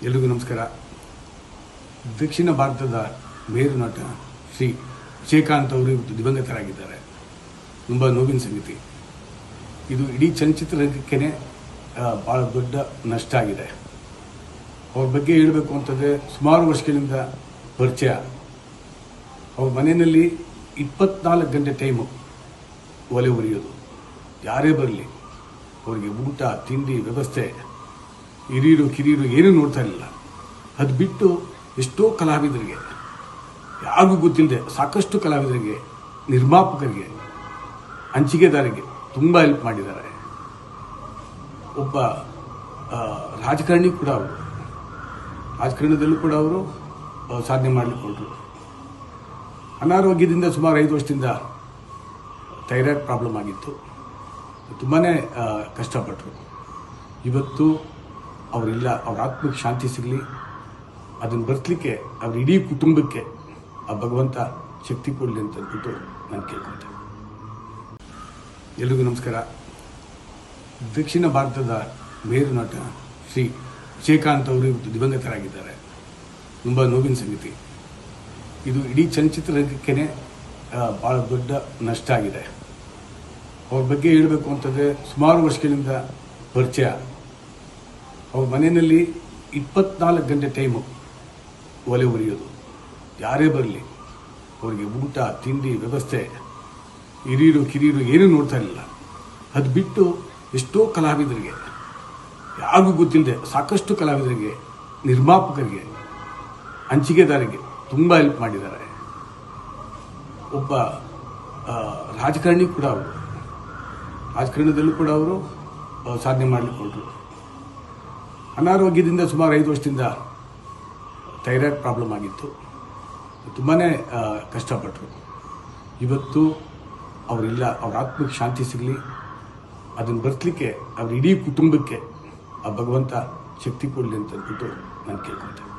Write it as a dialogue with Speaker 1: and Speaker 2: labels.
Speaker 1: ಎಲ್ರಿಗೂ ನಮಸ್ಕಾರ. ದಕ್ಷಿಣ ಭಾರತದ ಮೇರು ನಟ ಶ್ರೀ ವಿಜಯಕಾಂತ್ ಅವರು ಇವತ್ತು ದಿವಂಗತರಾಗಿದ್ದಾರೆ. ತುಂಬ ನೋವಿನ ಸಂಗತಿ. ಇದು ಇಡೀ ಚಲನಚಿತ್ರರಂಗಕ್ಕೇ ಭಾಳ ದೊಡ್ಡ ನಷ್ಟ ಆಗಿದೆ. ಅವ್ರ ಬಗ್ಗೆ ಹೇಳಬೇಕು ಅಂತಂದರೆ ಸುಮಾರು ವರ್ಷಗಳಿಂದ ಪರಿಚಯ. ಅವ್ರ ಮನೆಯಲ್ಲಿ 24 ಗಂಟೆ ಟೈಮು ಒಲೆ ಉರಿಯೋದು. ಯಾರೇ ಬರಲಿ ಅವ್ರಿಗೆ ಊಟ ತಿಂಡಿ ವ್ಯವಸ್ಥೆ ಹಿರಿಯರು ಕಿರಿಯರು ಏನೂ ನೋಡ್ತಾ ಇರಲಿಲ್ಲ. ಅದು ಬಿಟ್ಟು ಎಷ್ಟೋ ಕಲಾವಿದರಿಗೆ, ಯಾರಿಗೂ ಗೊತ್ತಿಲ್ಲದೆ ಸಾಕಷ್ಟು ಕಲಾವಿದರಿಗೆ, ನಿರ್ಮಾಪಕರಿಗೆ, ಹಂಚಿಕೆದಾರರಿಗೆ ತುಂಬ ಹೆಲ್ಪ್ ಮಾಡಿದ್ದಾರೆ. ಒಬ್ಬ ರಾಜಕಾರಣಿ ಕೂಡ ಅವರು, ರಾಜಕಾರಣದಲ್ಲೂ ಕೂಡ ಅವರು ಸಾಧನೆ ಮಾಡಲಿಕ್ಕೆ ಹೊರಟರು. ಅನಾರೋಗ್ಯದಿಂದ ಸುಮಾರು 5 ವರ್ಷದಿಂದ ಥೈರಾಯ್ಡ್ ಪ್ರಾಬ್ಲಮ್ ಆಗಿತ್ತು. ತುಂಬಾ ಕಷ್ಟಪಟ್ಟರು. ಇವತ್ತು ಅವರಿಲ್ಲ. ಅವ್ರ ಆತ್ಮಕ್ಕೆ ಶಾಂತಿ ಸಿಗಲಿ, ಅದನ್ನು ಬರ್ತಲಿಕ್ಕೆ ಅವ್ರ ಇಡೀ ಕುಟುಂಬಕ್ಕೆ ಆ ಭಗವಂತ ಶಕ್ತಿ ಕೊಡಲಿ ಅಂತ ಅಂದ್ಬಿಟ್ಟು ನಾನು ಕೇಳ್ಕೊಳ್ತೇನೆ. ಎಲ್ರಿಗೂ ನಮಸ್ಕಾರ. ದಕ್ಷಿಣ ಭಾರತದ ಮೇರು ನಟ ಶ್ರೀ ವಿಜಯಕಾಂತ್ ಅವರು ಇವತ್ತು ದಿವಂಗತರಾಗಿದ್ದಾರೆ. ತುಂಬ ನೋವಿನ ಸಂಗತಿ. ಇದು ಇಡೀ ಚಲನಚಿತ್ರರಂಗಕ್ಕೇ ಭಾಳ ದೊಡ್ಡ ನಷ್ಟ ಆಗಿದೆ. ಅವ್ರ ಬಗ್ಗೆ ಹೇಳಬೇಕು ಅಂತಂದರೆ ಸುಮಾರು ವರ್ಷಗಳಿಂದ ಪರಿಚಯ. ಅವ್ರ ಮನೆಯಲ್ಲಿ 24 ಗಂಟೆ ಟೈಮು ಒಲೆ ಉರಿಯೋದು. ಯಾರೇ ಬರಲಿ ಅವ್ರಿಗೆ ಊಟ ತಿಂಡಿ ವ್ಯವಸ್ಥೆ ಹಿರಿಯರು ಕಿರಿಯರು ಏನೂ ನೋಡ್ತಾ ಇರಲಿಲ್ಲ. ಅದು ಬಿಟ್ಟು ಎಷ್ಟೋ ಕಲಾವಿದರಿಗೆ, ಯಾರಿಗೂ ಗೊತ್ತಿಲ್ಲದೆ ಸಾಕಷ್ಟು ಕಲಾವಿದರಿಗೆ, ನಿರ್ಮಾಪಕರಿಗೆ, ಹಂಚಿಕೆದಾರರಿಗೆ ತುಂಬ ಹೆಲ್ಪ್ ಮಾಡಿದ್ದಾರೆ. ಒಬ್ಬ ರಾಜಕಾರಣಿ ಕೂಡ ಅವರು, ರಾಜಕಾರಣದಲ್ಲೂ ಕೂಡ ಅವರು ಸಾಧನೆ ಮಾಡಲಿಕ್ಕೆ ಹೊರಟರು. ಅನಾರೋಗ್ಯದಿಂದ ಸುಮಾರು 5 ವರ್ಷದಿಂದ ಥೈರಾಯ್ಡ್ ಪ್ರಾಬ್ಲಮ್ ಆಗಿತ್ತು. ತುಂಬಾ ಕಷ್ಟಪಟ್ಟರು. ಇವತ್ತು ಅವರಿಲ್ಲ. ಅವ್ರ ಆತ್ಮಕ್ಕೆ ಶಾಂತಿ ಸಿಗಲಿ, ಅದನ್ನು ಬರ್ತಲಿಕ್ಕೆ ಅವ್ರ ಇಡೀ ಕುಟುಂಬಕ್ಕೆ ಆ ಭಗವಂತ ಶಕ್ತಿ ಕೊಡಲಿ ಅಂತ ಅಂದ್ಬಿಟ್ಟು ನಾನು ಕೇಳ್ಕೊಳ್ತೇನೆ.